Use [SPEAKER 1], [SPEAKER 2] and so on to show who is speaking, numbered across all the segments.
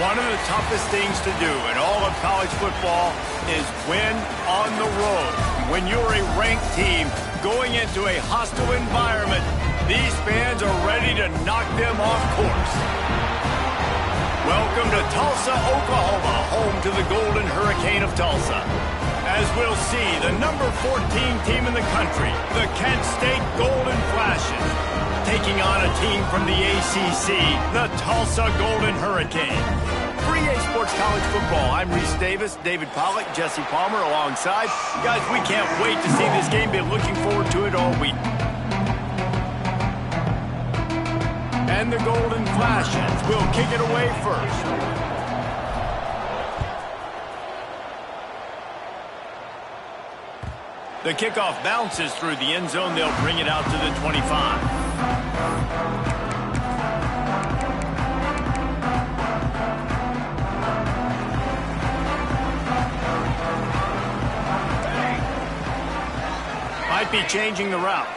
[SPEAKER 1] One of the toughest things to do in all of college football is win on the road. When you're a ranked team going into a hostile environment, these fans are ready to knock them off course. Welcome to Tulsa, Oklahoma, home to the Golden Hurricane of Tulsa. As we'll see, the number 14 team in the country, the Kent State Golden Flashes, taking on a team from the ACC, the Tulsa Golden Hurricane. For EA Sports College Football, I'm Reese Davis, David Pollack, Jesse Palmer alongside. Guys, we can't wait to see this game. Been looking forward to it all week. And the Golden Flashes will kick it away first. The kickoff bounces through the end zone. They'll bring it out to the 25. Might be changing the route.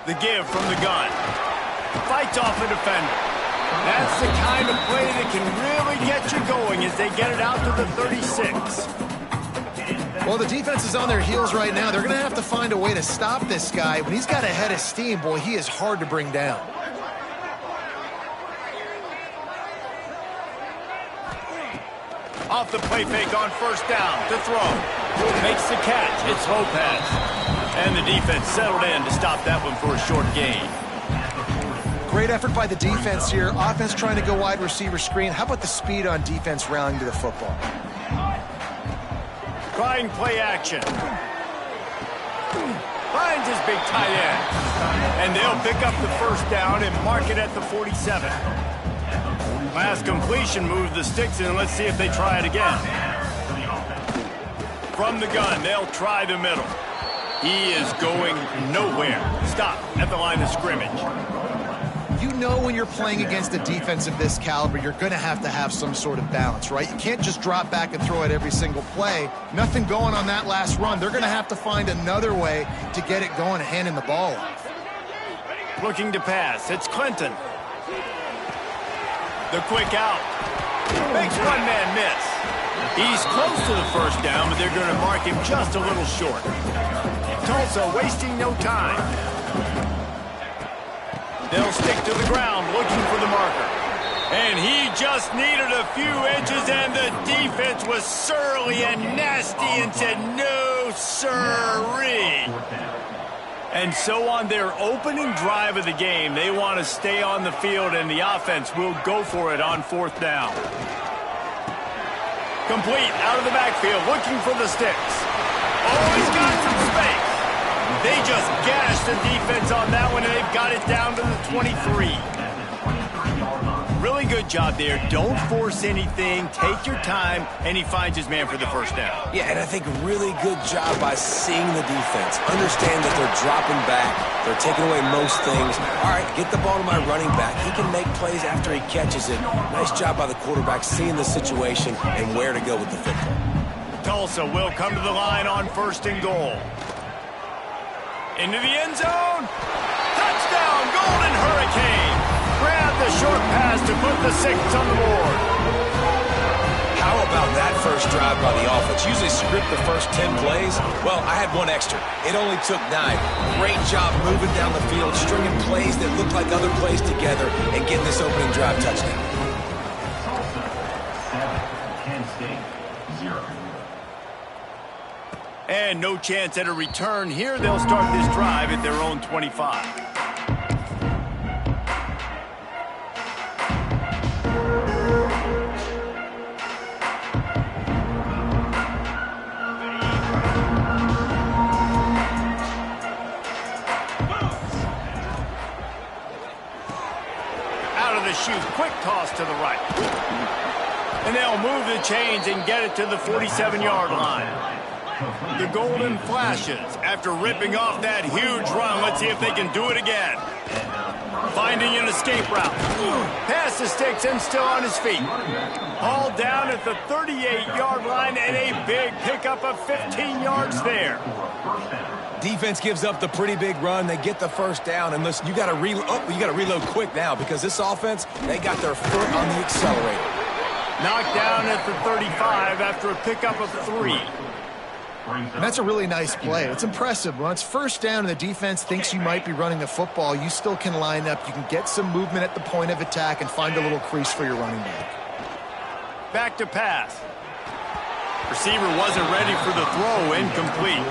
[SPEAKER 1] The give from the gun. Fights off a defender. That's the kind of play that can really get you going as they get it out to the 36.
[SPEAKER 2] Well, the defense is on their heels right now. They're going to have to find a way to stop this guy. When he's got a head of steam, boy, he is hard to bring down.
[SPEAKER 1] Off the play fake on first down to throw. Makes the catch. It's Lopez. And the defense settled in to stop that one for a short gain.
[SPEAKER 2] Great effort by the defense here. Offense trying to go wide receiver screen. How about the speed on defense rallying to the football?
[SPEAKER 1] Trying play action. Finds his big tight end. And they'll pick up the first down and mark it at the 47. Last completion moved the sticks in. Let's see if they try it again. From the gun, they'll try the middle. He is going nowhere. Stop at the line of scrimmage.
[SPEAKER 2] You know when you're playing against a defense of this caliber, you're going to have some sort of balance, right? You can't just drop back and throw it every single play. Nothing going on that last run. They're going to have to find another way to get it going and handing the ball off.
[SPEAKER 1] Looking to pass. It's Clinton. The quick out. Makes one man miss. He's close to the first down, but they're going to mark him just a little short. Tulsa wasting no time. They'll stick to the ground looking for the marker. And he just needed a few inches, and the defense was surly and nasty and said, no, sirree. And so on their opening drive of the game, they want to stay on the field, and the offense will go for it on fourth down. Complete out of the backfield, looking for the sticks. Oh, he's got some space. They just gashed the defense on that one, and they've got it down to the 23. Really good job there. Don't force anything. Take your time, and he finds his man for the first down.
[SPEAKER 3] Yeah, and I think really good job by seeing the defense. Understand that they're dropping back. They're taking away most things. All right, get the ball to my running back. He can make plays after he catches it. Nice job by the quarterback seeing the situation and where to go with the football.
[SPEAKER 1] Tulsa will come to the line on first and goal. Into the end zone. Touchdown, Golden Hurricane. Grab the short pass to put the 6 on the board.
[SPEAKER 3] How about that first drive by the offense? Usually script the first 10 plays. Well, I had one extra. It only took 9. Great job moving down the field, stringing plays that look like other plays together, and getting this opening drive touchdown.
[SPEAKER 1] And no chance at a return here. They'll start this drive at their own 25. Out of the chute, quick toss to the right. And they'll move the chains and get it to the 47-yard line. The Golden Flashes, after ripping off that huge run, let's see if they can do it again. Finding an escape route. Past the sticks and still on his feet. Hauled down at the 38-yard line and a big pickup of 15 yards there.
[SPEAKER 3] defense gives up the pretty big run. They get the first down. And listen, you got to reload quick now because this offense, they got their foot on the accelerator.
[SPEAKER 1] Knocked down at the 35 after a pickup of 3.
[SPEAKER 2] And that's a really nice play. It's impressive. When it's first down and the defense thinks you might be running the football, you still can line up. You can get some movement at the point of attack and find a little crease for your running back.
[SPEAKER 1] Back to pass. Receiver wasn't ready for the throw. Incomplete.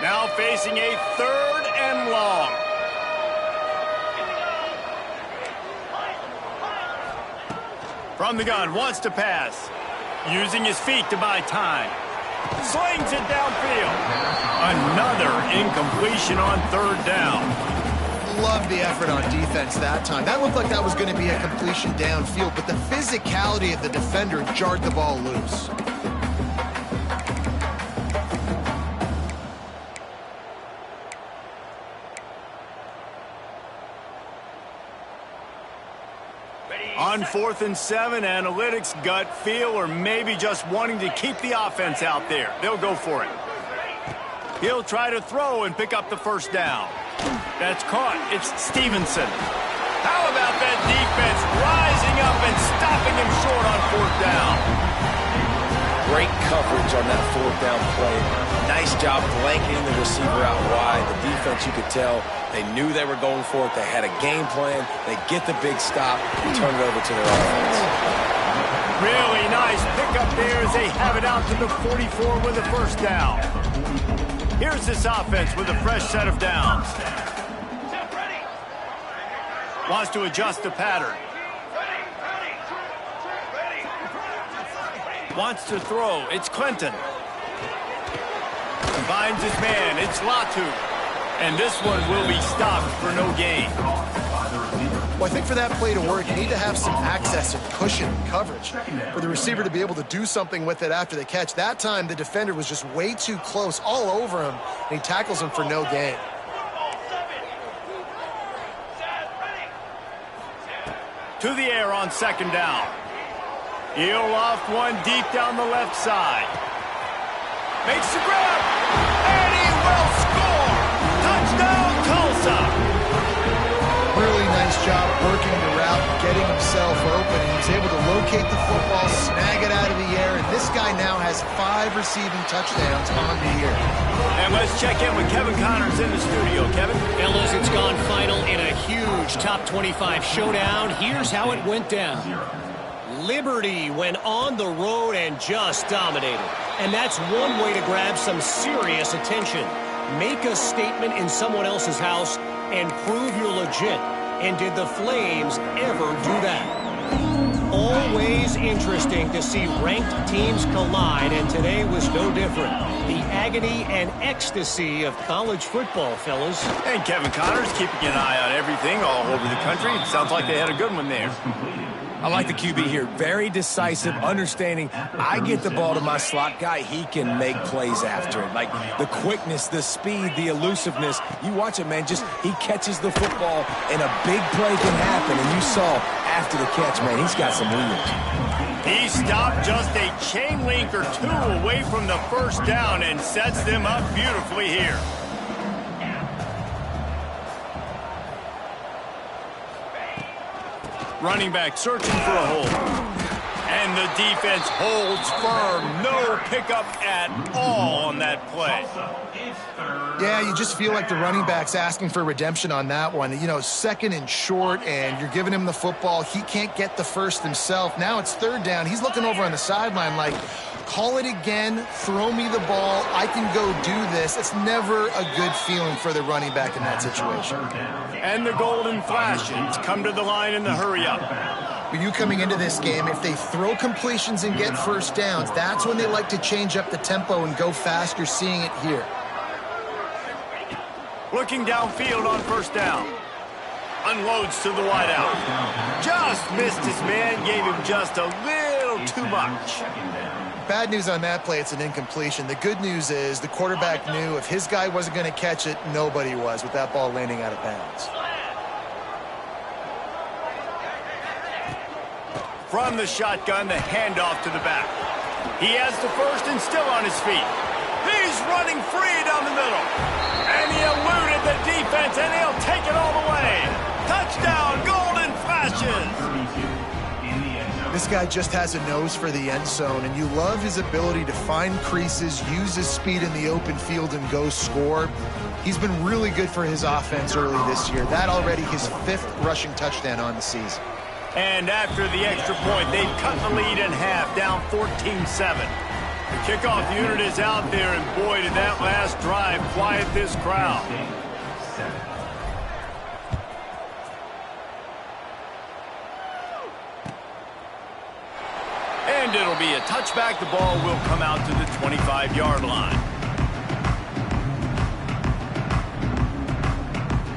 [SPEAKER 1] Now facing a 3rd and long. From the gun, wants to pass. Using his feet to buy time. Slings it downfield. Another incompletion on 3rd down.
[SPEAKER 2] Love the effort on defense that time. That looked like that was going to be a completion downfield, but the physicality of the defender jarred the ball loose.
[SPEAKER 1] On 4th and 7, analytics, gut feel, or maybe just wanting to keep the offense out there. They'll go for it. He'll try to throw and pick up the first down. That's caught. It's Stevenson. How about that defense rising up and stopping him short on 4th down?
[SPEAKER 3] Great coverage on that 4th down play. Nice job blanketing the receiver out wide. The defense, you could tell, they knew they were going for it. They had a game plan. They get the big stop and turn it over to their offense.
[SPEAKER 1] Really nice pickup there as they have it out to the 44 with a first down. Here's this offense with a fresh set of downs. Wants to adjust the pattern. Wants to throw. It's Clinton. Finds his man. It's Latu. And this one will be stopped for no gain.
[SPEAKER 2] Well, I think for that play to work, you need to have some access and cushion and coverage for the receiver to be able to do something with it after the catch. That time, the defender was just way too close, all over him, and he tackles him for no gain.
[SPEAKER 1] To the air on 2nd down. He'll loft one deep down the left side. Makes the grab, and he will score! Touchdown, Tulsa!
[SPEAKER 2] Really nice job working the route, getting himself open. He was able to locate the football, snag it out of the air, and this guy now has 5 receiving touchdowns on the year.
[SPEAKER 1] And let's check in with Kevin Connors in the studio. Kevin?
[SPEAKER 4] Fellas, it's gone final in a huge top 25 showdown. Here's how it went down. Liberty went on the road and just dominated. And that's one way to grab some serious attention. Make a statement in someone else's house and prove you're legit. And did the Flames ever do that? Always interesting to see ranked teams collide, and today was no different. The agony and ecstasy of college football, fellas.
[SPEAKER 1] And Kevin Connors keeping an eye on everything all over the country. It sounds like they had a good one there.
[SPEAKER 3] I like the QB here. Very decisive, understanding. I get the ball to my slot guy. He can make plays after it. Like the quickness, the speed, the elusiveness. You watch it, man. Just he catches the football, and a big play can happen. And you saw after the catch, man, he's got some wheels.
[SPEAKER 1] He stopped just a chain link or 2 away from the first down and sets them up beautifully here. Running back searching for a hole. And the defense holds firm. No pickup at all on that play.
[SPEAKER 2] Yeah, you just feel like the running back's asking for redemption on that one. You know, 2nd and short, and you're giving him the football. He can't get the first himself. Now it's 3rd down. He's looking over on the sideline like, call it again, throw me the ball, I can go do this. It's never a good feeling for the running back in that situation.
[SPEAKER 1] And the golden flashes come to the line in the hurry-up.
[SPEAKER 2] But you coming into this game, if they throw completions and get first downs, that's when they like to change up the tempo and go fast. You're seeing it here.
[SPEAKER 1] Looking downfield on first down. Unloads to the wideout. Just missed his man, gave him just a little too much.
[SPEAKER 2] Bad news on that play, it's an incompletion. The good news is the quarterback knew if his guy wasn't going to catch it, nobody was with that ball landing out of bounds.
[SPEAKER 1] From the shotgun, the handoff to the back. He has the first and still on his feet. He's running free down the middle. And he eluded the defense, and he'll take it all the way. Touchdown, Golden Flashes.
[SPEAKER 2] This guy just has a nose for the end zone, and you love his ability to find creases, use his speed in the open field, and go score. He's been really good for his offense early this year. That already his 5th rushing touchdown on the season.
[SPEAKER 1] And after the extra point, they've cut the lead in half, down 14-7. The kickoff unit is out there, and boy, did that last drive quiet this crowd. And it'll be a touchback. The ball will come out to the 25-yard line.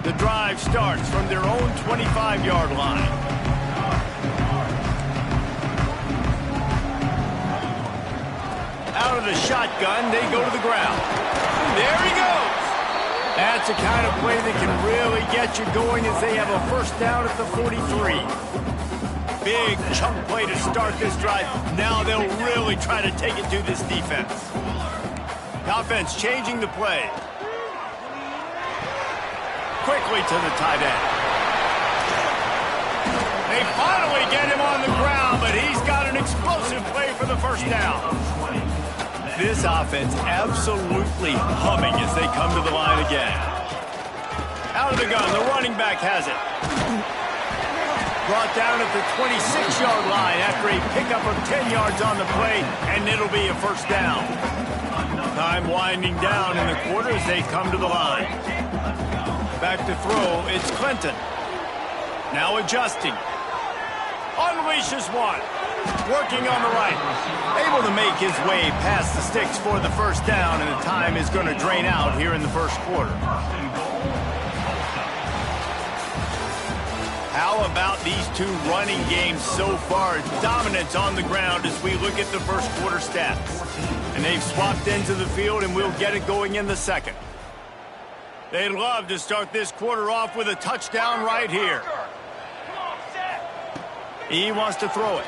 [SPEAKER 1] The drive starts from their own 25-yard line. Out of the shotgun, they go to the ground. There he goes. That's the kind of play that can really get you going as they have a first down at the 43. Big chunk play to start this drive. Now they'll really try to take it to this defense. The offense changing the play. Quickly to the tight end. They finally get him on the ground, but he's got an explosive play for the first down. This offense absolutely humming as they come to the line again. Out of the gun, the running back has it. Brought down at the 26-yard line after a pickup of 10 yards on the play, and it'll be a first down. Time winding down in the quarter as they come to the line. Back to throw, it's Clinton. Now adjusting. Unleashes one. Working on the right. Able to make his way past the sticks for the first down, and the time is going to drain out here in the first quarter. How about these two running games so far? Dominance on the ground as we look at the first quarter stats. And they've swapped into the field, and we'll get it going in the second. They'd love to start this quarter off with a touchdown right here. He wants to throw it.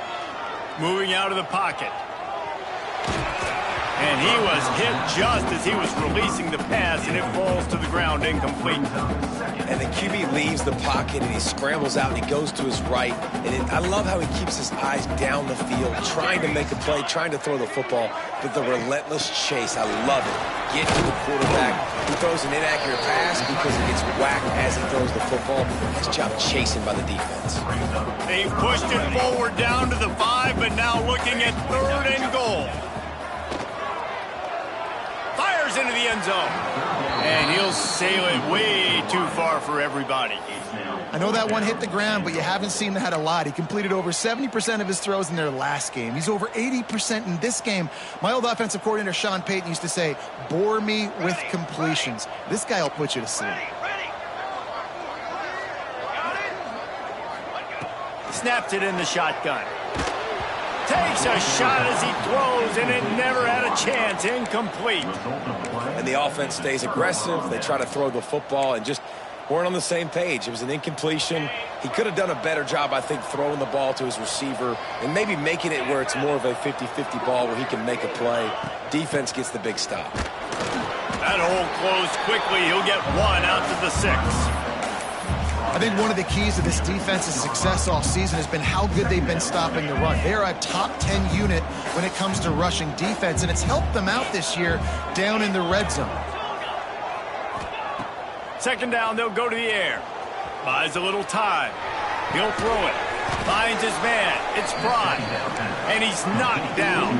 [SPEAKER 1] Moving out of the pocket. And he was hit just as he was releasing the pass, and it falls to the ground incomplete.
[SPEAKER 3] And the QB leaves the pocket, and he scrambles out, and he goes to his right. And I love how he keeps his eyes down the field, trying to make a play, trying to throw the football, but the relentless chase, I love it. Get to the quarterback. He throws an inaccurate pass because he gets whacked as he throws the football. Nice job chasing by the defense.
[SPEAKER 1] They pushed it forward down to the 5, but now looking at 3rd and goal. Fires into the end zone. And he'll sail it way too far for everybody.
[SPEAKER 2] I know that one hit the ground, but you haven't seen that a lot. He completed over 70% of his throws in their last game. He's over 80% in this game. My old offensive coordinator, Sean Payton, used to say, bore me with completions. This guy will put you to sleep.
[SPEAKER 1] Snaps it in the shotgun. Takes a shot as he throws, and it never had a chance. Incomplete.
[SPEAKER 3] And the offense stays aggressive. They try to throw the football and just weren't on the same page. It was an incompletion. He could have done a better job, I think, throwing the ball to his receiver and maybe making it where it's more of a 50-50 ball where he can make a play. Defense gets the big stop.
[SPEAKER 1] That hole closed quickly. He'll get one out to the 6.
[SPEAKER 2] I think one of the keys to this defense's success all season has been how good they've been stopping the run. They're a top 10 unit when it comes to rushing defense, and it's helped them out this year down in the red zone.
[SPEAKER 1] Second down, they'll go to the air. Buys a little time. He'll throw it. Finds his man. It's Fry. And he's knocked down.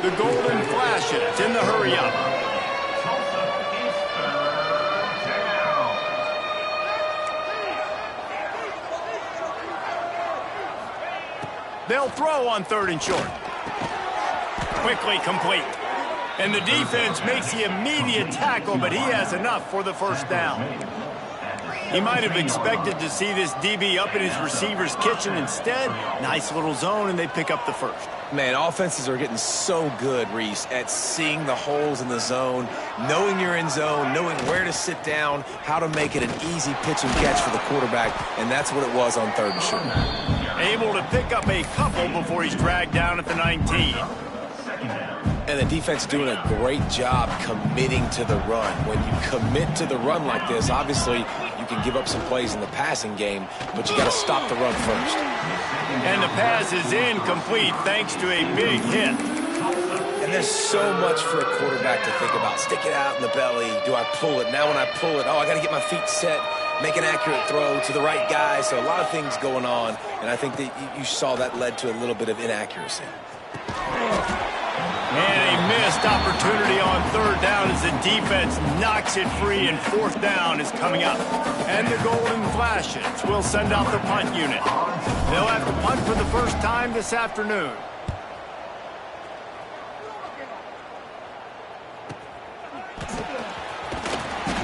[SPEAKER 1] The Golden Flashes in the hurry-up. They'll throw on 3rd and short. Quickly complete. And the defense makes the immediate tackle, but he has enough for the first down. He might have expected to see this DB up in his receiver's kitchen. Instead, nice little zone, and they pick up the first.
[SPEAKER 3] Man, offenses are getting so good, Reese, at seeing the holes in the zone, knowing you're in zone, knowing where to sit down, how to make it an easy pitch and catch for the quarterback, and that's what it was on 3rd and short.
[SPEAKER 1] Able to pick up a couple before he's dragged down at the 19.
[SPEAKER 3] And the defense doing a great job committing to the run. When you commit to the run like this, obviously you can give up some plays in the passing game, but you got to stop the run first.
[SPEAKER 1] And the pass is incomplete thanks to a big hit.
[SPEAKER 3] And there's so much for a quarterback to think about. Stick it out in the belly. Do I pull it? Now when I pull it, I got to get my feet set, make an accurate throw to the right guy. So a lot of things going on, and I think that you saw that led to a little bit of inaccuracy.
[SPEAKER 1] And a missed opportunity on third down as the defense knocks it free, and fourth down is coming up. And the Golden Flashes will send out the punt unit. They'll have to punt for the first time this afternoon.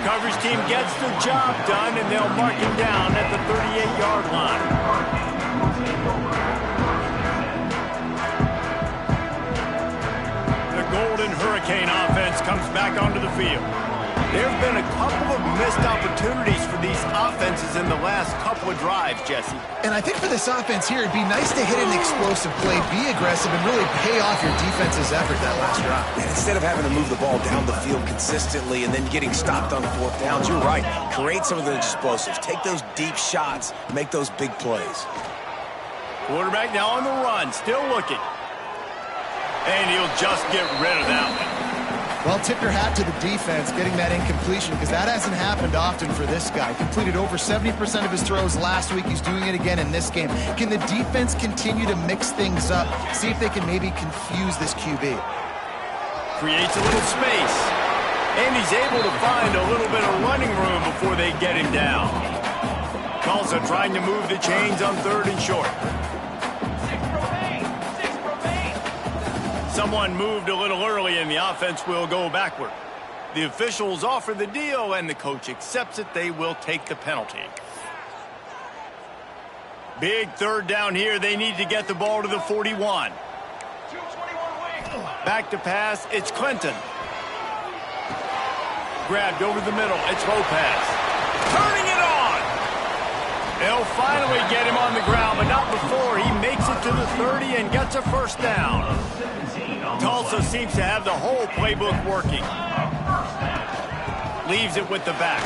[SPEAKER 1] Coverage team gets the job done, and they'll mark him down at the 38-yard line. The Golden Hurricane offense comes back onto the field. There have been a couple of missed opportunities for these offenses in the last couple of drives, Jesse.
[SPEAKER 2] And I think for this offense here, it'd be nice to hit an explosive play, be aggressive, and really pay off your defense's effort that last drive.
[SPEAKER 3] And instead of having to move the ball down the field consistently and then getting stopped on fourth downs, you're right. Create some of the explosives. Take those deep shots. Make those big plays.
[SPEAKER 1] Quarterback now on the run, still looking. And he'll just get rid of that one.
[SPEAKER 2] Well, tip your hat to the defense getting that incompletion, because that hasn't happened often for this guy. Completed over 70% of his throws last week. He's doing it again in this game. Can the defense continue to mix things up? See if they can maybe confuse this QB.
[SPEAKER 1] Creates a little space. And he's able to find a little bit of running room before they get him down. Tulsa trying to move the chains on third and short. Someone moved a little early, and the offense will go backward. The officials offer the deal, and the coach accepts it. They will take the penalty. Big third down here. They need to get the ball to the 41. Back to pass. It's Clinton. Grabbed over the middle. It's Lopez. Turning it on. They'll finally get him on the ground, but not before he makes it to the 30 and gets a first down. Tulsa seems to have the whole playbook working. Leaves it with the back.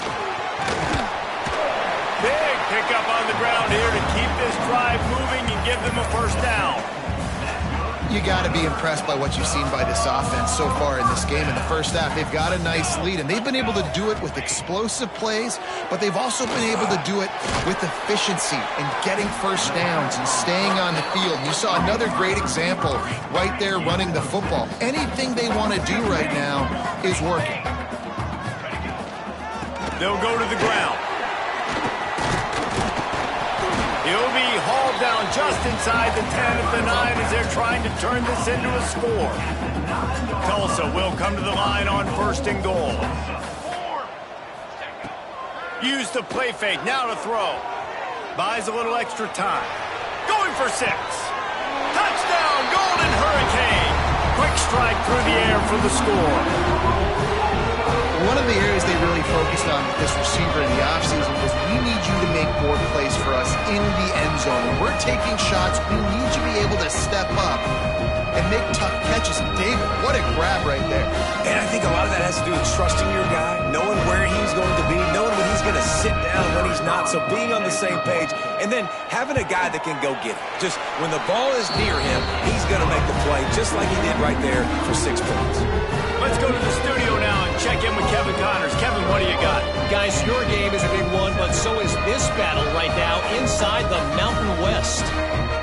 [SPEAKER 1] Big pickup on the ground here to keep this drive moving and give them a first down.
[SPEAKER 2] You got to be impressed by what you've seen by this offense so far in this game. In the first half, they've got a nice lead, and they've been able to do it with explosive plays, but they've also been able to do it with efficiency and getting first downs and staying on the field. You saw another great example right there running the football. Anything they want to do right now is working.
[SPEAKER 1] They'll go to the ground. He'll be hauled down just inside the 10 at the 9 as they're trying to turn this into a score. Tulsa will come to the line on first and goal. Use the play fake, now to throw. Buys a little extra time. Going for 6. Touchdown, Golden Hurricane. Quick strike through the air for the score.
[SPEAKER 2] One of the areas they really focused on with this receiver in the offseason was we need you to make more plays for us in the end zone. When we're taking shots, we need you to be able to step up and make tough catches. And David, what a grab right there.
[SPEAKER 3] And I think a lot of that has to do with trusting your guy, knowing where he's going to be, knowing when he's going to sit down, when he's not. So being on the same page, and then having a guy that can go get it. Just when the ball is near him, he's going to make the play, just like he did right there for 6 points.
[SPEAKER 1] Let's go to the studio now and check in with Kevin Connors. Kevin, what do you got?
[SPEAKER 4] Guys, your game is a big one, but so is this battle right now inside the Mountain West.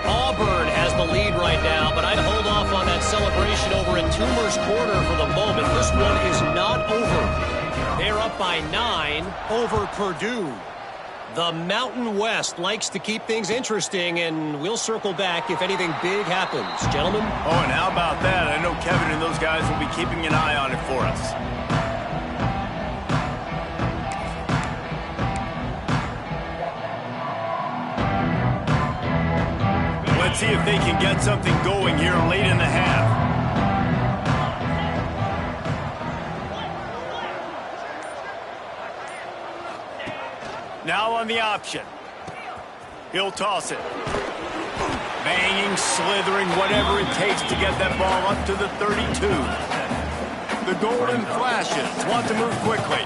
[SPEAKER 4] Auburn has the lead right now, but I'd hold off on that celebration over at Toomer's Corner for the moment. This one is not over. They're up by 9 over Purdue. The Mountain West likes to keep things interesting, and we'll circle back if anything big happens. Gentlemen?
[SPEAKER 1] Oh, and how about that? I know Kevin and those guys will be keeping an eye on it for us. Let's see if they can get something going here late in the half. Now on the option. He'll toss it. Hanging, slithering, whatever it takes to get that ball up to the 32. The Golden Flashes want to move quickly.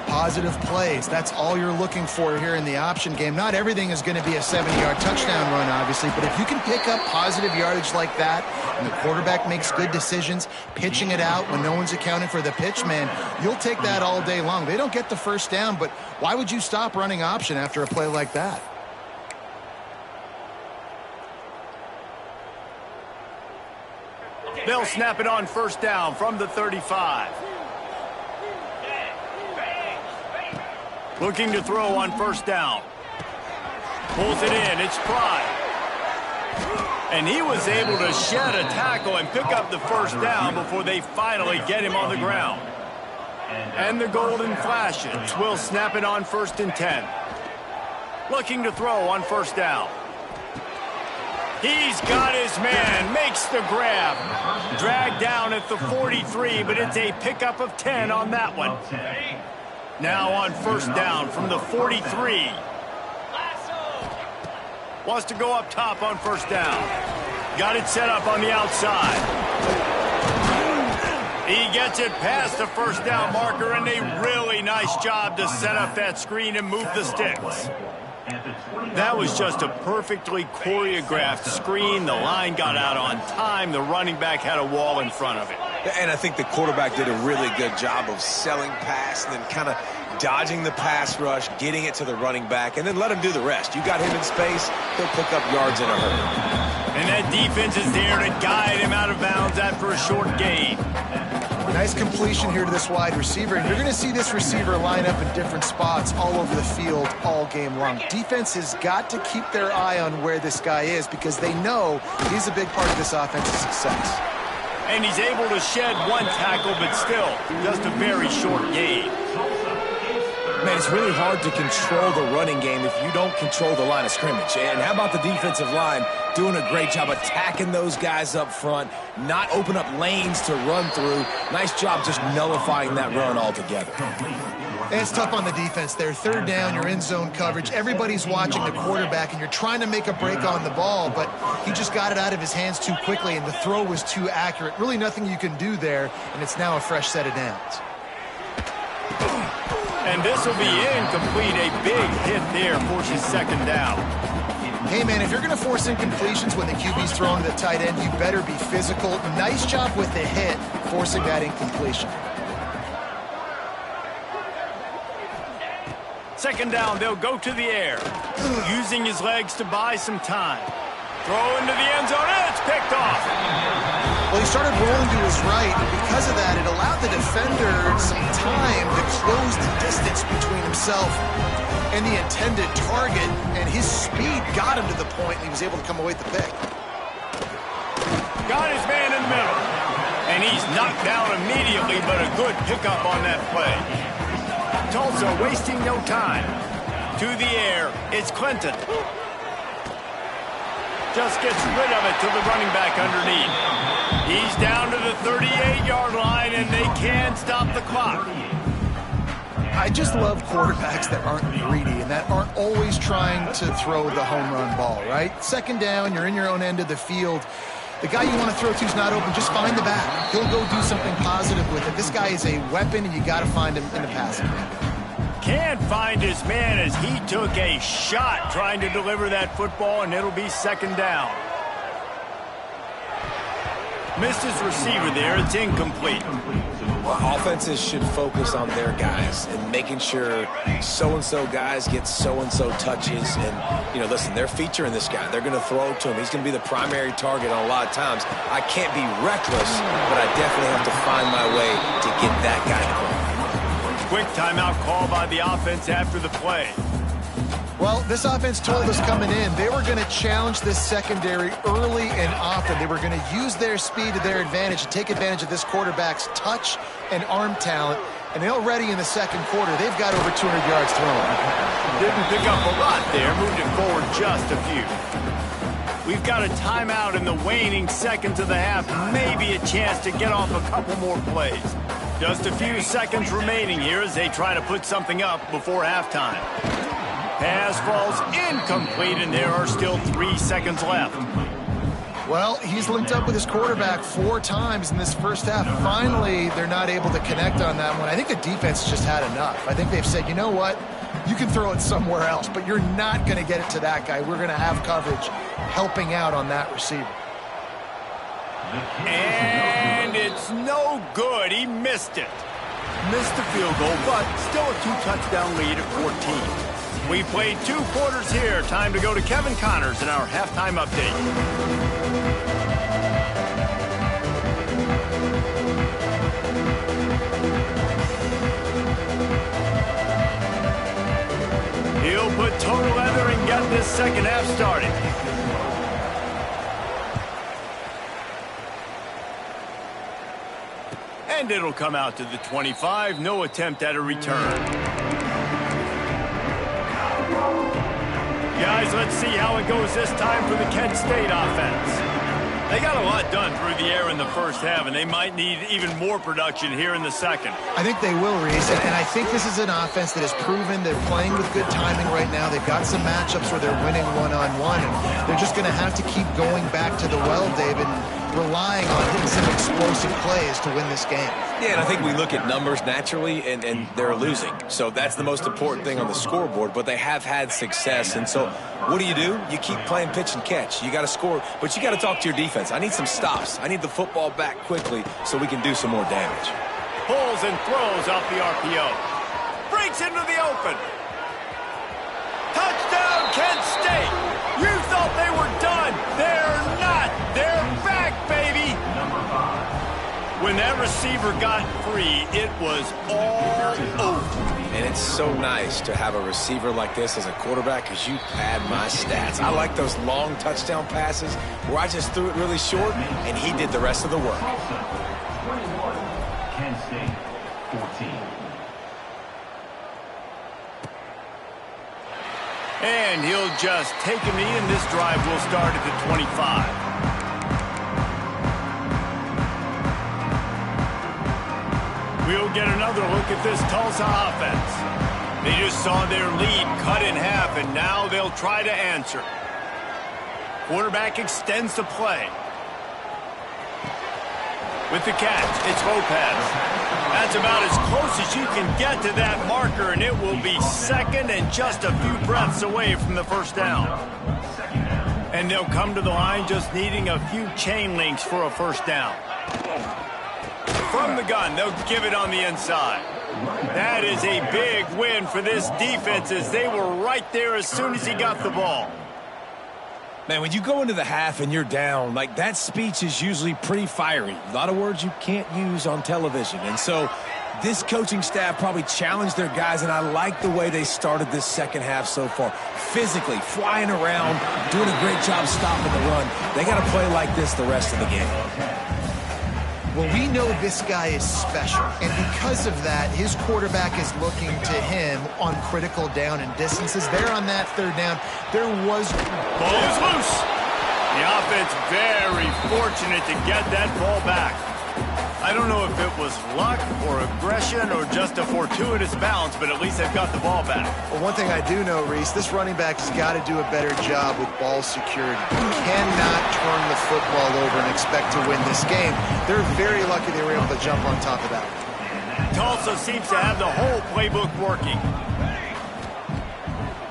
[SPEAKER 2] Positive plays. That's all you're looking for here in the option game. Not everything is going to be a 70-yard touchdown run, obviously, but if you can pick up positive yardage like that and the quarterback makes good decisions, pitching it out when no one's accounting for the pitch, man, you'll take that all day long. They don't get the first down, but why would you stop running option after a play like that?
[SPEAKER 1] They'll snap it on first down from the 35. Looking to throw on first down. Pulls it in. It's Pride. And he was able to shed a tackle and pick up the first down before they finally get him on the ground. And the Golden Flashes will snap it on first and 10. Looking to throw on first down. He's got his man, makes the grab. Dragged down at the 43, but it's a pickup of 10 on that one. Now on first down from the 43. Wants to go up top on first down. Got it set up on the outside. He gets it past the first down marker, and a really nice job to set up that screen and move the sticks. That was just a perfectly choreographed screen. The line got out on time. The running back had a wall in front of it.
[SPEAKER 3] And I think the quarterback did a really good job of selling pass and then kind of dodging the pass rush, getting it to the running back, and then let him do the rest. You got him in space, he'll pick up yards in a hurry.
[SPEAKER 1] And that defense is there to guide him out of bounds after a short gain.
[SPEAKER 2] Nice completion here to this wide receiver, and you're going to see this receiver line up in different spots all over the field all game long. Defense has got to keep their eye on where this guy is because they know he's a big part of this offensive success.
[SPEAKER 1] And he's able to shed one tackle, but still just a very short gain.
[SPEAKER 3] Man, it's really hard to control the running game if you don't control the line of scrimmage. And how about the defensive line doing a great job attacking those guys up front, not open up lanes to run through. Nice job just nullifying that run altogether.
[SPEAKER 2] And it's tough on the defense there. Third down, you're in zone coverage. Everybody's watching the quarterback, and you're trying to make a break on the ball, but he just got it out of his hands too quickly, and the throw was too accurate. Really nothing you can do there, and it's now a fresh set of downs.
[SPEAKER 1] And this will be incomplete. A big hit there forces second down.
[SPEAKER 2] Hey, man, if you're going to force incompletions when the QB's throwing to the tight end, you better be physical. Nice job with the hit, forcing that incompletion.
[SPEAKER 1] Second down, they'll go to the air, using his legs to buy some time. Throw into the end zone, and it's picked off.
[SPEAKER 2] Well, he started rolling to his right, and because of that, it allowed the defender some time to close the distance between himself and the intended target, and his speed got him to the point, and he was able to come away with the pick.
[SPEAKER 1] Got his man in the middle, and he's knocked down immediately, but a good pickup on that play. Tulsa wasting no time. To the air, it's Clinton. Just gets rid of it to the running back underneath. He's down to the 38-yard line, and they can't stop the clock.
[SPEAKER 2] I just love quarterbacks that aren't greedy and that aren't always trying to throw the home run ball, right? Second down, you're in your own end of the field. The guy you want to throw to is not open. Just find the back. He'll go do something positive with it. This guy is a weapon, and you got to find him in the passing game.
[SPEAKER 1] Can't find his man as he took a shot trying to deliver that football, and it'll be second down. Missed his receiver there. It's incomplete.
[SPEAKER 3] Well, offenses should focus on their guys and making sure so-and-so guys get so-and-so touches. And, you know, listen, they're featuring this guy. They're going to throw to him. He's going to be the primary target on a lot of times. I can't be reckless, but I definitely have to find my way to get that guy to play.
[SPEAKER 1] Quick timeout call by the offense after the play.
[SPEAKER 2] Well, this offense told us coming in they were going to challenge this secondary early and often. They were going to use their speed to their advantage and take advantage of this quarterback's touch and arm talent. And already in the second quarter, they've got over 200 yards thrown.
[SPEAKER 1] Didn't pick up a lot there, moved it forward just a few. We've got a timeout in the waning seconds of the half, maybe a chance to get off a couple more plays. Just a few seconds remaining here as they try to put something up before halftime. Pass falls incomplete, and there are still 3 seconds left.
[SPEAKER 2] Well, he's linked up with his quarterback 4 times in this first half. Finally, they're not able to connect on that one. I think the defense just had enough. I think they've said, you know what? You can throw it somewhere else, but you're not going to get it to that guy. We're going to have coverage helping out on that receiver.
[SPEAKER 1] And it's no good. He missed it. Missed the field goal, but still a 2-touchdown lead at 14. We played 2 quarters here. Time to go to Kevin Connors in our halftime update. He'll put total leather and get this second half started. And it'll come out to the 25. No attempt at a return. Guys, let's see how it goes this time for the Kent State offense. They got a lot done through the air in the first half, and they might need even more production here in the second.
[SPEAKER 2] I think they will, Reese, and I think this is an offense that has proven they're playing with good timing right now. They've got some matchups where they're winning one-on-one, and they're just going to have to keep going back to the well, David, and relying on hitting some explosive plays to win this game.
[SPEAKER 3] Yeah, and I think we look at numbers naturally, and they're losing. So that's the most important thing on the scoreboard, but they have had success. And so what do? You keep playing pitch and catch. You got to score, but you got to talk to your defense. I need some stops. I need the football back quickly so we can do some more damage.
[SPEAKER 1] Pulls and throws off the RPO. Breaks into the open. Touchdown, Kent State. You thought they were done. They're not. They're back, baby. When that receiver got free, it was all over.
[SPEAKER 3] And it's so nice to have a receiver like this as a quarterback because you pad my stats. I like those long touchdown passes where I just threw it really short and he did the rest of the work.
[SPEAKER 5] Kent State, 14.
[SPEAKER 1] And he'll just take a knee, and this drive will start at the 25. We'll get another look at this Tulsa offense. They just saw their lead cut in half, and now they'll try to answer. Quarterback extends the play. With the catch, it's Lopez. That's about as close as you can get to that marker, and it will be second and just a few breaths away from the first down. And they'll come to the line just needing a few chain links for a first down. From the gun, they'll give it on the inside. That is a big win for this defense as they were right there as soon as he got the ball.
[SPEAKER 3] Man, when you go into the half and you're down, like that speech is usually pretty fiery. A lot of words you can't use on television. And so this coaching staff probably challenged their guys, and I like the way they started this second half so far. Physically, flying around, doing a great job stopping the run. They got to play like this the rest of the game.
[SPEAKER 2] Well, we know this guy is special, and because of that, his quarterback is looking to him on critical down and distances. There on that third down, there was...
[SPEAKER 1] Ball is loose. The offense very fortunate to get that ball back. I don't know if it was luck or aggression or just a fortuitous bounce, but at least they've got the ball back.
[SPEAKER 2] Well, one thing I do know, Reese, this running back has got to do a better job with ball security. You cannot turn the football over and expect to win this game. They're very lucky they were able to jump on top of that.
[SPEAKER 1] Tulsa seems to have the whole playbook working.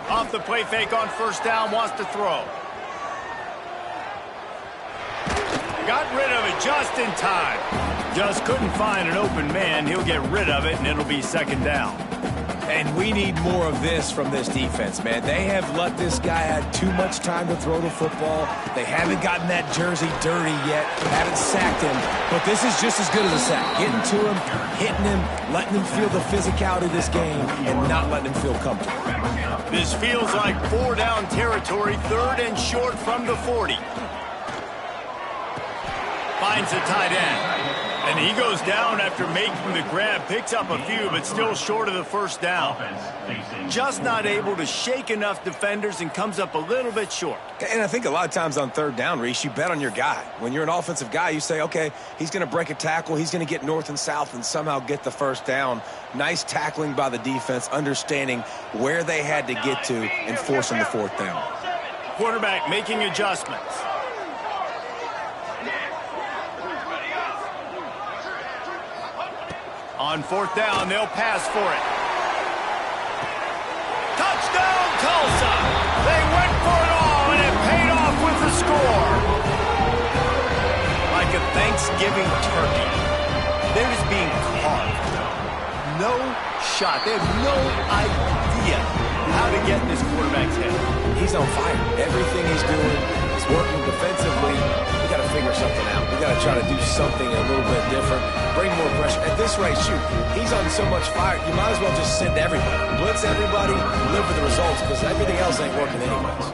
[SPEAKER 1] Off the play fake on first down, wants to throw. Got rid of it just in time. Just couldn't find an open man. He'll get rid of it, and it'll be second down.
[SPEAKER 3] And we need more of this from this defense, man. They have let this guy have too much time to throw the football. They haven't gotten that jersey dirty yet, haven't sacked him. But this is just as good as a sack. Getting to him, hitting him, letting him feel the physicality of this game, and not letting him feel comfortable.
[SPEAKER 1] This feels like 4-down territory, third and short from the 40. Finds the tight end. And he goes down after making the grab, picks up a few, but still short of the first down. Just not able to shake enough defenders and comes up a little bit short.
[SPEAKER 3] And I think a lot of times on third down, Reese, you bet on your guy. When you're an offensive guy, you say, okay, he's going to break a tackle, he's going to get north and south and somehow get the first down. Nice tackling by the defense, understanding where they had to get to and forcing the fourth down.
[SPEAKER 1] Quarterback making adjustments. On fourth down, they'll pass for it. Touchdown, Tulsa! They went for it all, and it paid off with the score. Like a Thanksgiving turkey, they're just being carved. No shot. They have no idea how to get in this quarterback's head.
[SPEAKER 3] He's on fire. Everything he's doing is working defensively. We got to figure something out. We got to try to do something a little bit different. Bring more pressure. At this rate, shoot, he's on so much fire, you might as well just send everybody. Blitz everybody, live with the results, because everything else ain't working anyways.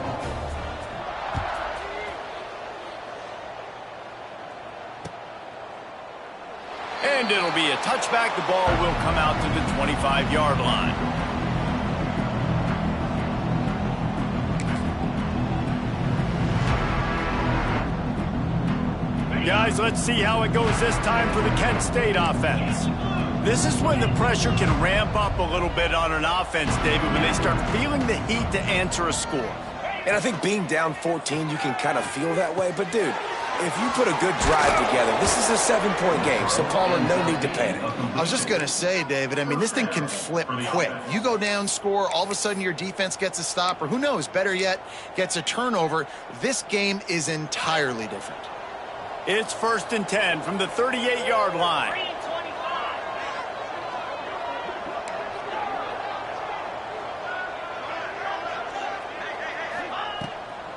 [SPEAKER 1] And it'll be a touchback. The ball will come out to the 25-yard line. Guys, let's see how it goes this time for the Kent State offense. This is when the pressure can ramp up a little bit on an offense, David, when they start feeling the heat to answer a score.
[SPEAKER 3] And I think being down 14, you can kind of feel that way. But, dude, if you put a good drive together, this is a 7-point game, so Palmer, no need to panic.
[SPEAKER 2] I was just going to say, David, I mean, this thing can flip quick. You go down, score, all of a sudden your defense gets a stop, or who knows, better yet, gets a turnover. This game is entirely different.
[SPEAKER 1] It's 1st and 10 from the 38-yard line.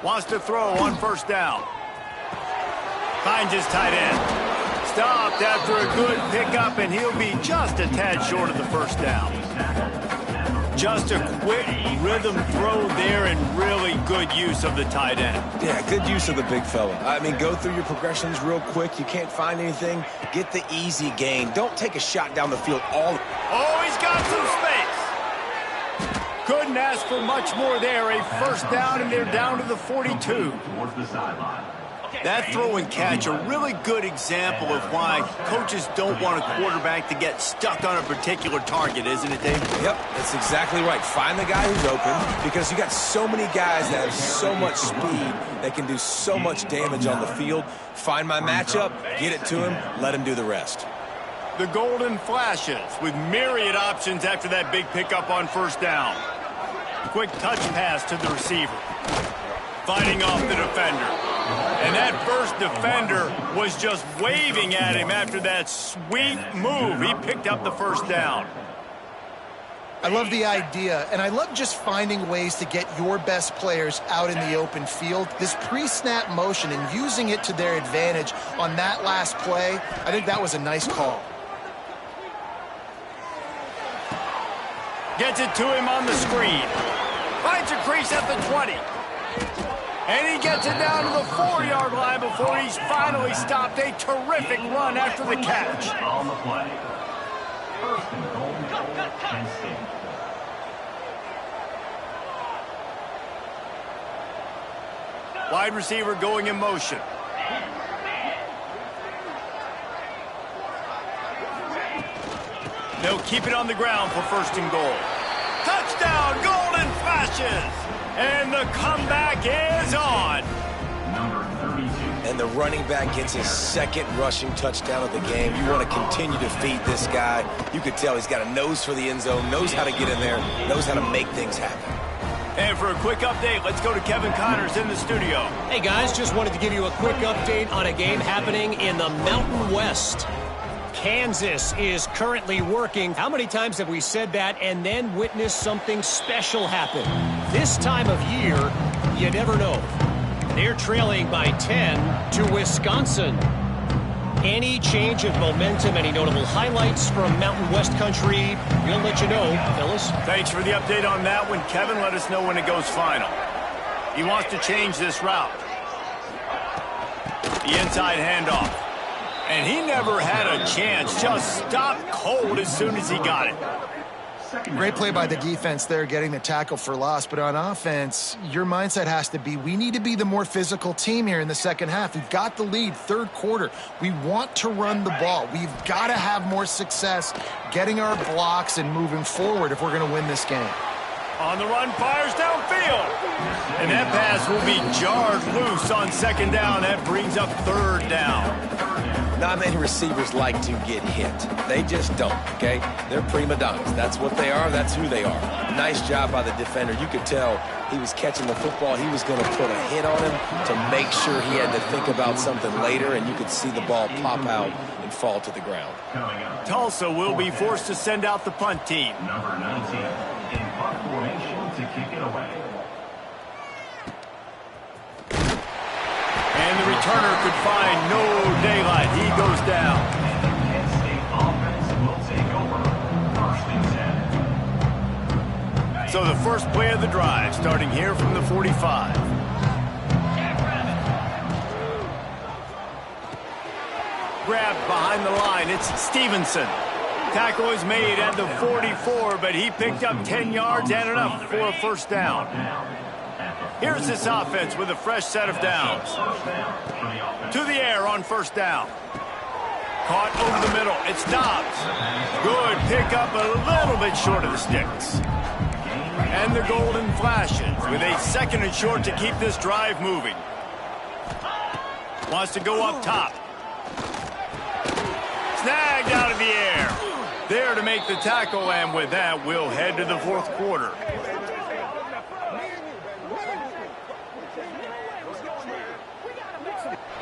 [SPEAKER 1] Wants to throw on first down. Finds his tight end. Stopped after a good pickup, and he'll be just a tad short of the first down. Just a quick rhythm throw there and really good use of the tight end.
[SPEAKER 3] Yeah, good use of the big fella. I mean, go through your progressions real quick. You can't find anything. Get the easy gain. Don't take a shot down the field all.
[SPEAKER 1] Oh, he's got some space. Couldn't ask for much more there. A first down, and they're down to the 42.
[SPEAKER 5] Towards the sideline.
[SPEAKER 1] That throw and catch, a really good example of why coaches don't want a quarterback to get stuck on a particular target, isn't it, Dave?
[SPEAKER 3] Yep, that's exactly right. Find the guy who's open, because you got so many guys that have so much speed that can do so much damage on the field. Find my matchup, get it to him, let him do the rest.
[SPEAKER 1] The Golden Flashes with myriad options after that big pickup on first down. Quick touch pass to the receiver. Fighting off the defender. And that first defender was just waving at him after that sweet move. He picked up the first down.
[SPEAKER 2] I love the idea, and I love just finding ways to get your best players out in the open field. This pre-snap motion and using it to their advantage on that last play, I think that was a nice call.
[SPEAKER 1] Gets it to him on the screen. Finds a crease at the 20. And he gets it down to the 4-yard line before he's finally stopped. A terrific run after the catch.
[SPEAKER 5] On the play. 1st and goal, Kent State.
[SPEAKER 1] Wide receiver going in motion. They'll keep it on the ground for 1st and goal. Touchdown, Golden Flashes! And the comeback is on.
[SPEAKER 5] Number 32.
[SPEAKER 3] And the running back gets his 2nd rushing touchdown of the game. You want to continue to feed this guy. You could tell he's got a nose for the end zone, knows how to get in there, knows how to make things happen.
[SPEAKER 1] And for a quick update, let's go to Kevin Connors in the studio.
[SPEAKER 4] Hey, guys, just wanted to give you a quick update on a game happening in the Mountain West. Kansas is currently working. How many times have we said that and then witnessed something special happen? This time of year, you never know. They're trailing by 10 to Wisconsin. Any change of momentum, any notable highlights from Mountain West country, we'll let you know, fellas.
[SPEAKER 1] Thanks for the update on that one. Kevin, let us know when it goes final. He wants to change this route. The inside handoff. And he never had a chance, just stopped cold as soon as he got it.
[SPEAKER 2] Great play by the defense there, getting the tackle for loss. But on offense, your mindset has to be, we need to be the more physical team here in the second half. We've got the lead, third quarter. We want to run the ball. We've got to have more success getting our blocks and moving forward if we're going to win this game.
[SPEAKER 1] On the run, fires downfield. And that pass will be jarred loose on second down. That brings up third down.
[SPEAKER 3] Not many receivers like to get hit. They just don't, okay? They're prima donnas. That's what they are. That's who they are. Nice job by the defender. You could tell he was catching the football. He was going to put a hit on him to make sure he had to think about something later, and you could see the ball pop out and fall to the ground.
[SPEAKER 1] Tulsa will be forced to send out the punt team.
[SPEAKER 5] Number 19 in punt formation to kick it away.
[SPEAKER 1] And the returner could find no daylight. He goes down.
[SPEAKER 5] Kent State offense will take over. First and 10.
[SPEAKER 1] So the first play of the drive, starting here from the 45. Grabbed behind the line. It's Stevenson. Tackle is made at the 44, but he picked up 10 yards and enough for a first down. Here's this offense with a fresh set of downs. To the air on first down. Caught over the middle. It's Dobbs. Good pickup, a little bit short of the sticks. And the Golden Flashes with a second and short to keep this drive moving. Wants to go up top. Snagged out of the air. There to make the tackle, and with that, we'll head to the fourth quarter.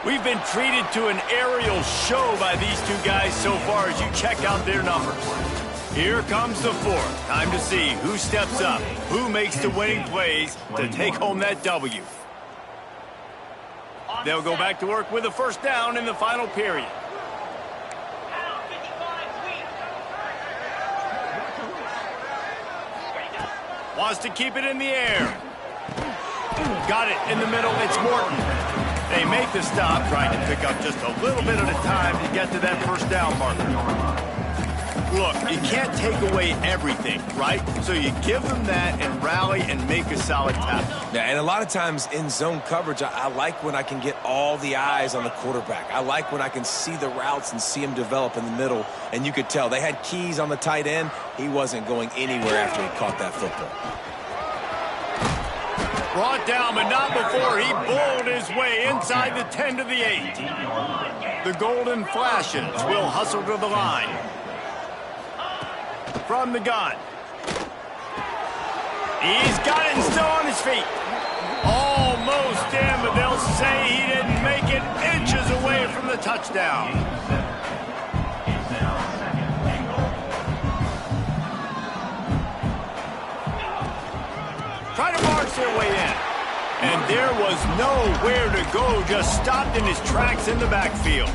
[SPEAKER 1] We've been treated to an aerial show by these two guys so far as you check out their numbers. Here comes the fourth. Time to see who steps up, who makes the winning plays to take home that W. They'll go back to work with a first down in the final period. Wants to keep it in the air. Got it in the middle. It's Morton. They make the stop, trying to pick up just a little bit at a time to get to that first down marker. Look, you can't take away everything, right? So you give them that and rally and make a solid tackle.
[SPEAKER 3] Yeah, and a lot of times in zone coverage, I like when I can get all the eyes on the quarterback. I like when I can see the routes and see him develop in the middle. And you could tell they had keys on the tight end. He wasn't going anywhere after he caught that football.
[SPEAKER 1] Brought down, but not before he bowled his way inside the 10 to the 8. The Golden Flashes will hustle to the line. From the gun. He's got it and still on his feet. Almost in, but they'll say he didn't make it inches away from the touchdown. Trying to march their way in. And there was nowhere to go, just stopped in his tracks in the backfield.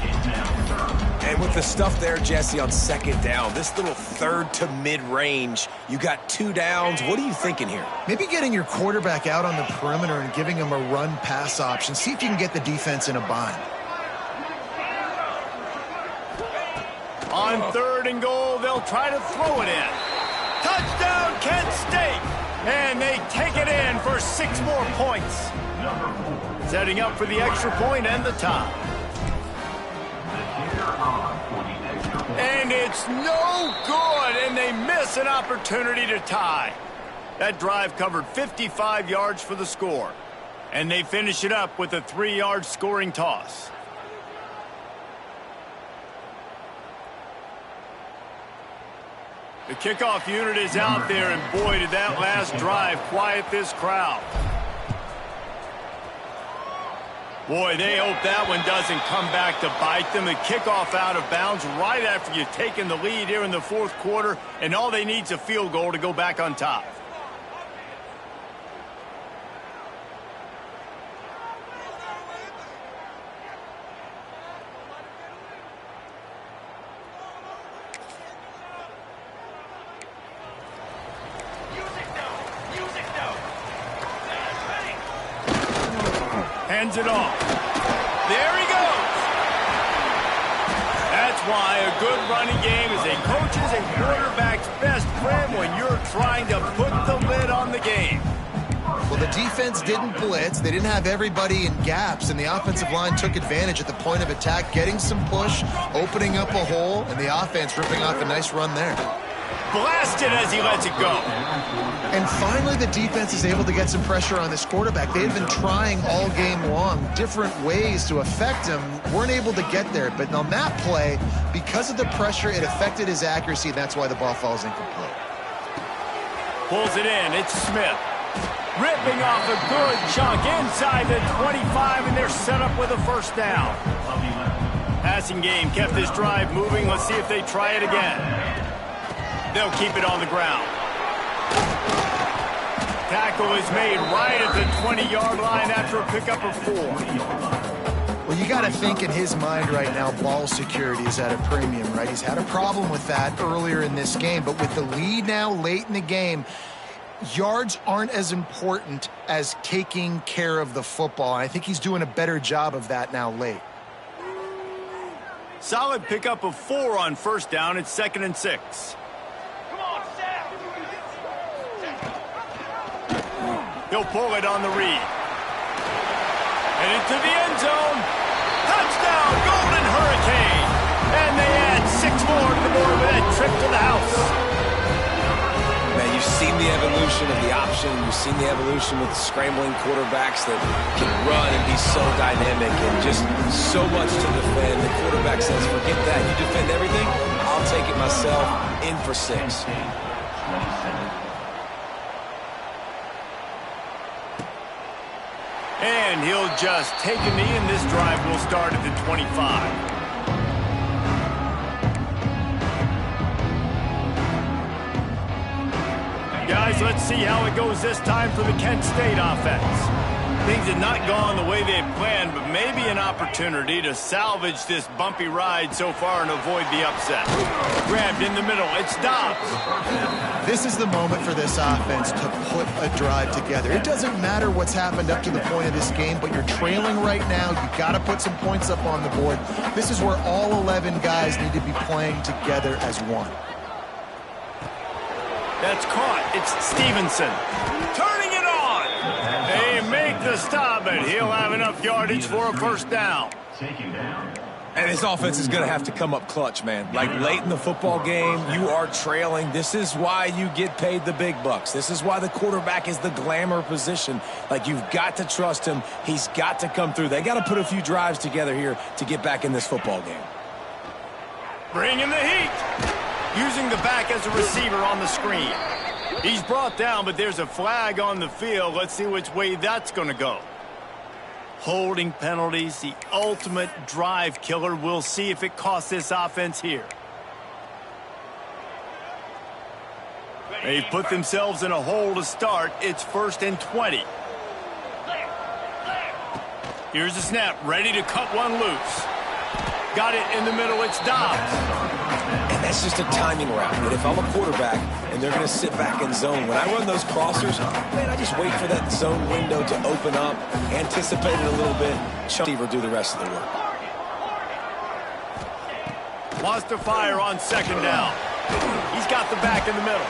[SPEAKER 3] And with the stuff there, Jesse, on second down, this little third to mid-range, you got 2 downs. What are you thinking here?
[SPEAKER 2] Maybe getting your quarterback out on the perimeter and giving him a run-pass option. See if you can get the defense in a bind.
[SPEAKER 1] On third and goal, they'll try to throw it in. Touchdown, Kent State! And they take it in for 6 more points. Setting up for the extra point and the tie. And it's no good, and they miss an opportunity to tie. That drive covered 55 yards for the score. And they finish it up with a 3-yard scoring toss. The kickoff unit is out there, and boy, did that last drive quiet this crowd. Boy, they hope that one doesn't come back to bite them. The kickoff out of bounds right after you've taken the lead here in the fourth quarter, and all they need is a field goal to go back on top. Hands it off. There he goes. why a good running game is a coach's and quarterback's best friend when you're trying to put the lid on the game.
[SPEAKER 2] Well, the defense didn't blitz. They didn't have everybody in gaps, and the offensive line took advantage at the point of attack, getting some push, opening up a hole, and the offense ripping off a nice run there.
[SPEAKER 1] Blasted as he lets it go.
[SPEAKER 2] And finally, the defense is able to get some pressure on this quarterback. They had been trying all game long different ways to affect him, weren't able to get there. But on that play, because of the pressure, it affected his accuracy, and that's why the ball falls incomplete.
[SPEAKER 1] Pulls it in. It's Smith. Ripping off a good chunk inside the 25, and they're set up with a first down. Passing game kept this drive moving. Let's see if they try it again. They'll keep it on the ground. Tackle is made right at the 20-yard line after a pickup of 4.
[SPEAKER 2] Well, you got to think in his mind right now, ball security is at a premium, right? He's had a problem with that earlier in this game, but with the lead now late in the game, yards aren't as important as taking care of the football. And I think he's doing a better job of that now late.
[SPEAKER 1] Solid pickup of 4 on first down. It's 2nd and 6. He'll pull it on the read. And into the end zone. Touchdown, Golden Hurricane. And they add 6 more to the board with that trip to the house.
[SPEAKER 3] Man, you've seen the evolution of the option. You've seen the evolution with scrambling quarterbacks that can run and be so dynamic and just so much to defend. The quarterback says, forget that. You defend everything, I'll take it myself. In for 6.
[SPEAKER 1] And he'll just take a knee, and this drive will start at the 25. Guys, let's see how it goes this time for the Kent State offense. Things had not gone the way they had planned, but maybe an opportunity to salvage this bumpy ride so far and avoid the upset. Grabbed in the middle. It's Dobbs.
[SPEAKER 2] This is the moment for this offense to put a drive together. It doesn't matter what's happened up to the point of this game, but you're trailing right now. You've got to put some points up on the board. This is where all 11 guys need to be playing together as one.
[SPEAKER 1] That's caught. It's Stevenson. Turning it on. They make the stop, and he'll have enough yardage for a first down.
[SPEAKER 3] And this offense is going to have to come up clutch, man. Like late in the football game, you are trailing. This is why you get paid the big bucks. This is why the quarterback is the glamour position. Like, you've got to trust him. He's got to come through. They got to put a few drives together here to get back in this football game.
[SPEAKER 1] Bringing the heat. Using the back as a receiver on the screen. He's brought down, but there's a flag on the field. Let's see which way that's going to go. Holding penalties, the ultimate drive killer. We'll see if it costs this offense here. They've put themselves in a hole to start. It's 1st and 20. Here's the snap, ready to cut one loose. Got it in the middle, it's Dobbs.
[SPEAKER 3] And that's just a timing route. But if I'm a quarterback and they're going to sit back in zone, when I run those crossers, man, I just wait for that zone window to open up, anticipate it a little bit, receiver do the rest of the work.
[SPEAKER 1] Wants to fire on 2nd down. He's got the back in the middle.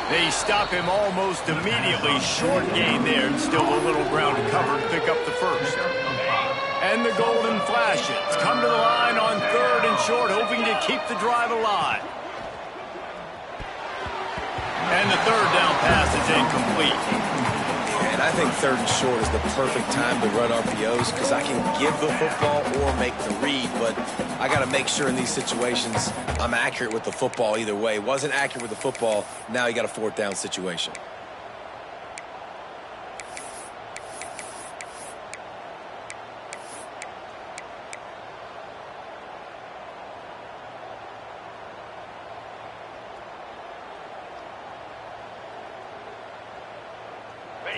[SPEAKER 1] They stop him almost immediately. Short gain there, and still a little ground to cover to pick up the first. And the Golden Flashes come to the line on 3rd and short, hoping to keep the drive alive. And the 3rd down pass is incomplete.
[SPEAKER 3] And I think 3rd and short is the perfect time to run RPOs because I can give the football or make the read, but I got to make sure in these situations I'm accurate with the football either way. Wasn't accurate with the football, now you got a 4th down situation.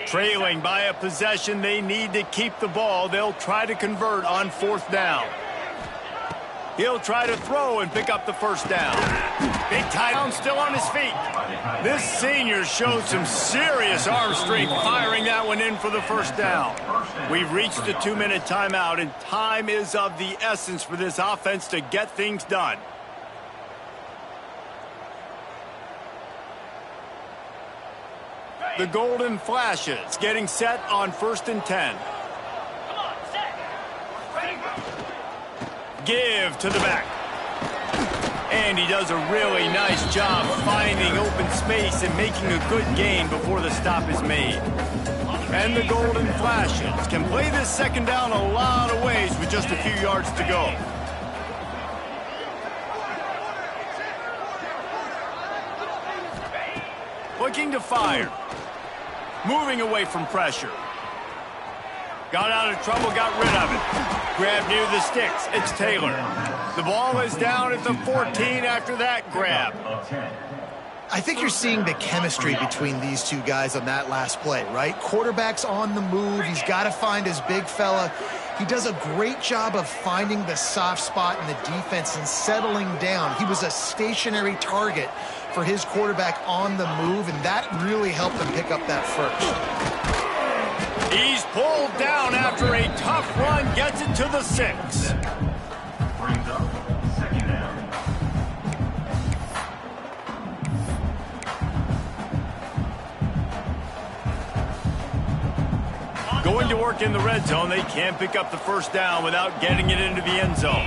[SPEAKER 1] Trailing by a possession, they need to keep the ball. They'll try to convert on 4th down. He'll try to throw and pick up the first down. Big tight end still on his feet. This senior showed some serious arm strength firing that one in for the first down. We've reached the 2-minute timeout, and time is of the essence for this offense to get things done. The Golden Flashes getting set on 1st and 10. Give to the back. And he does a really nice job finding open space and making a good gain before the stop is made. And the Golden Flashes can play this second down a lot of ways with just a few yards to go. Looking to fire. Moving away from pressure. Got out of trouble, got rid of it. Grab near the sticks. It's Taylor. The ball is down at the 14 after that grab.
[SPEAKER 2] I think you're seeing the chemistry between these two guys on that last play, right? Quarterback's on the move. He's got to find his big fella. He does a great job of finding the soft spot in the defense and settling down. He was a stationary target for his quarterback on the move, and that really helped him pick up that first.
[SPEAKER 1] He's pulled down after a tough run, gets it to the 6.
[SPEAKER 5] Brings up 2nd down.
[SPEAKER 1] Going to work in the red zone. They can't pick up the first down without getting it into the end zone.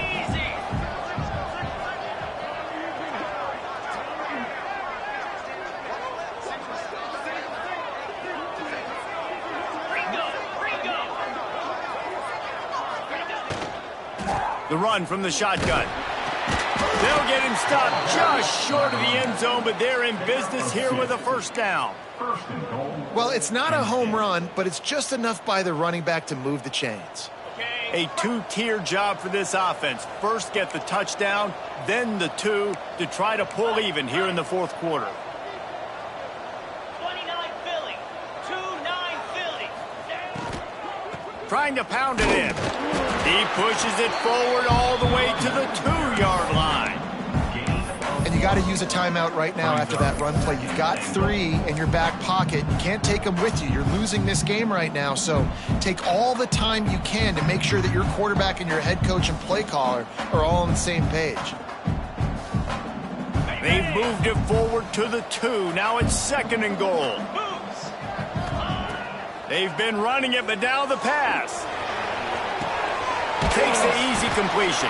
[SPEAKER 1] The run from the shotgun. They'll get him stopped just short of the end zone, but they're in business here with a first down.
[SPEAKER 2] Well, it's not a home run, but it's just enough by the running back to move the chains.
[SPEAKER 1] A two-tier job for this offense. First get the touchdown, then the 2 to try to pull even here in the 4th quarter.
[SPEAKER 6] 29 Philly. 2-9 Philly.
[SPEAKER 1] Trying to pound it in. He pushes it forward all the way to the 2-yard line.
[SPEAKER 2] And you got to use a timeout right now after that run play. You've got 3 in your back pocket. You can't take them with you. You're losing this game right now, so take all the time you can to make sure that your quarterback and your head coach and play caller are all on the same page.
[SPEAKER 1] They've moved it forward to the 2. Now it's 2nd and goal. They've been running it, but now the pass. Takes the easy completion.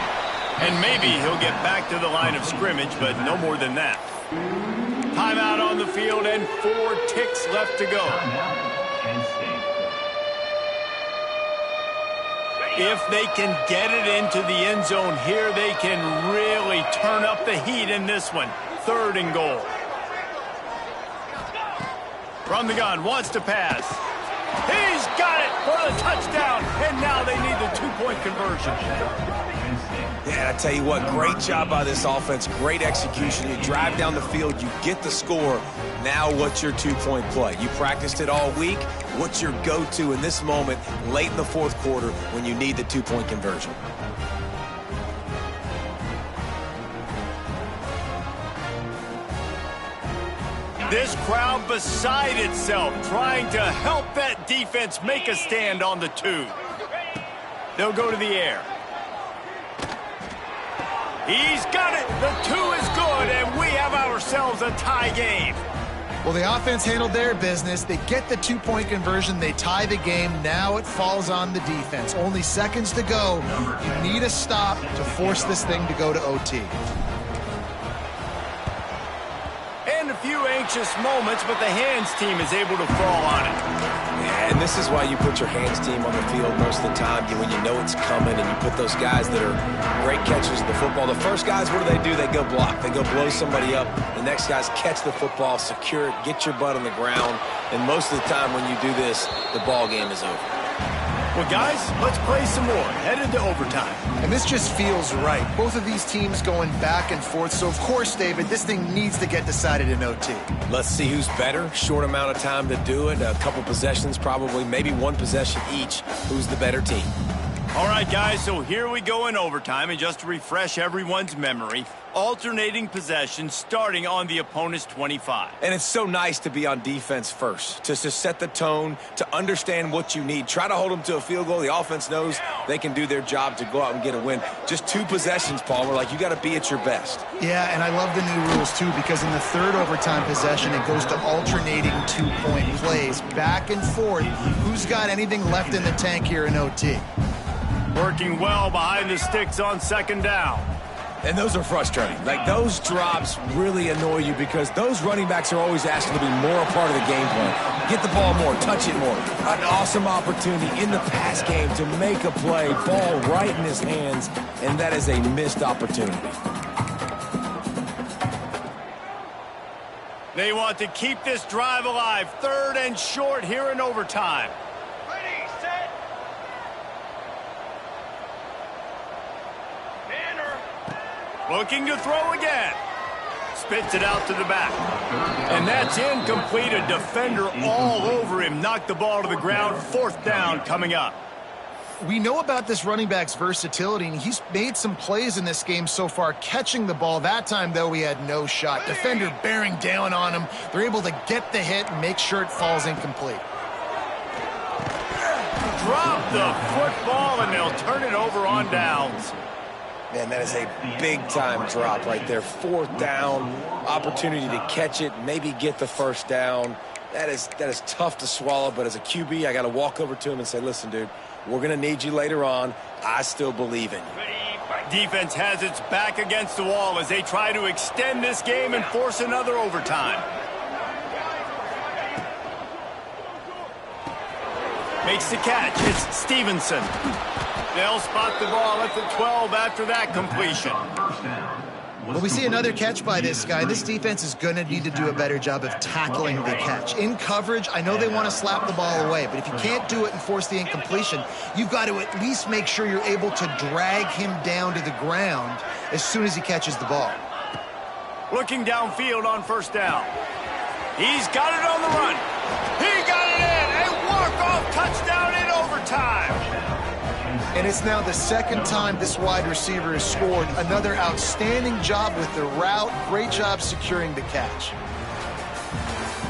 [SPEAKER 1] And maybe he'll get back to the line of scrimmage, but no more than that. Timeout on the field and 4 ticks left to go. If they can get it into the end zone here, they can really turn up the heat in this one. 3rd and goal. From the gun, wants to pass. He's got it for the touchdown, and now they need the 2-point conversion.
[SPEAKER 3] Yeah, I tell you what, great job by this offense, great execution. You drive down the field, you get the score. Now what's your 2-point play? You practiced it all week. What's your go-to in this moment late in the 4th quarter when you need the 2-point conversion?
[SPEAKER 1] This crowd beside itself, trying to help that defense make a stand on the 2. They'll go to the air. He's got it. The 2 is good, and we have ourselves a tie game.
[SPEAKER 2] Well, the offense handled their business. They get the 2-point conversion. They tie the game. Now it falls on the defense. Only seconds to go. You need a stop to force this thing to go to OT.
[SPEAKER 1] And a few anxious moments, but the hands team is able to fall on it.
[SPEAKER 3] Yeah, and this is why you put your hands team on the field most of the time, when you know it's coming, and you put those guys that are great catchers of the football. The first guys, what do? They go block. They go blow somebody up. The next guys catch the football, secure it, get your butt on the ground. And most of the time when you do this, the ball game is over.
[SPEAKER 1] Well, guys, let's play some more. Headed to overtime.
[SPEAKER 2] And this just feels right. Both of these teams going back and forth. So, of course, David, this thing needs to get decided in OT.
[SPEAKER 3] Let's see who's better. Short amount of time to do it. A couple possessions probably, maybe 1 possession each. Who's the better team?
[SPEAKER 1] All right, guys, so here we go in overtime, and just to refresh everyone's memory, alternating possession starting on the opponent's 25.
[SPEAKER 3] And it's so nice to be on defense first, to set the tone, to understand what you need. Try to hold them to a field goal. The offense knows they can do their job to go out and get a win. Just 2 possessions, Palmer, like you got to be at your best.
[SPEAKER 2] Yeah, and I love the new rules, too, because in the third overtime possession, it goes to alternating 2-point plays, back and forth. Who's got anything left in the tank here in OT?
[SPEAKER 1] Working well behind the sticks on second down.
[SPEAKER 3] And those are frustrating. Like, those drops really annoy you because those running backs are always asking to be more a part of the game plan. Get the ball more, touch it more. An awesome opportunity in the pass game to make a play, ball right in his hands, and that is a missed opportunity.
[SPEAKER 1] They want to keep this drive alive. 3rd and short here in overtime.
[SPEAKER 6] Ready, set. Banner.
[SPEAKER 1] Looking to throw again. Spits it out to the back. And that's incomplete. A defender all over him. Knocked the ball to the ground. 4th down coming up.
[SPEAKER 2] We know about this running back's versatility, and he's made some plays in this game so far, catching the ball. That time, though, he had no shot. Defender bearing down on him. They're able to get the hit and make sure it falls incomplete.
[SPEAKER 1] Drop the football, and they'll turn it over on downs.
[SPEAKER 3] Man, that is a big-time drop right there. 4th down, opportunity to catch it, maybe get the 1st down. That is tough to swallow, but as a QB, I got to walk over to him and say, listen, dude, we're going to need you later on. I still believe in you.
[SPEAKER 1] Defense has its back against the wall as they try to extend this game and force another overtime. Makes the catch. It's Stevenson. They'll spot the ball at the 12 after that completion.
[SPEAKER 2] Well, we see another catch by this guy. This defense is going to need to do a better job of tackling the catch. In coverage, I know they want to slap the ball away, but if you can't do it and force the incompletion, you've got to at least make sure you're able to drag him down to the ground as soon as he catches the ball.
[SPEAKER 1] Looking downfield on 1st down. He's got it on the run. He got it in. A walk-off touchdown in overtime.
[SPEAKER 2] And it's now the 2nd time this wide receiver has scored. Another outstanding job with the route. Great job securing the catch.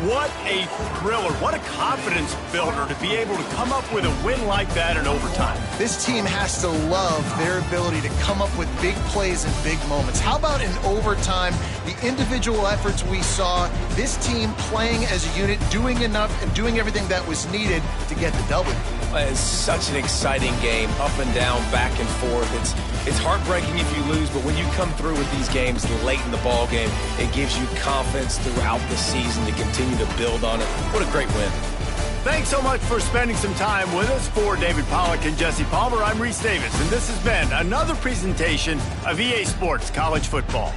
[SPEAKER 1] What a thriller. What a confidence builder to be able to come up with a win like that in overtime.
[SPEAKER 2] This team has to love their ability to come up with big plays in big moments. How about in overtime, the individual efforts we saw, this team playing as a unit, doing enough and doing everything that was needed to get the W.
[SPEAKER 3] It's such an exciting game, up and down, back and forth. It's heartbreaking if you lose, but when you come through with these games late in the ball game, it gives you confidence throughout the season to continue to build on it. What a great win.
[SPEAKER 1] Thanks so much for spending some time with us. For David Pollack and Jesse Palmer, I'm Reese Davis, and this has been another presentation of EA Sports College Football.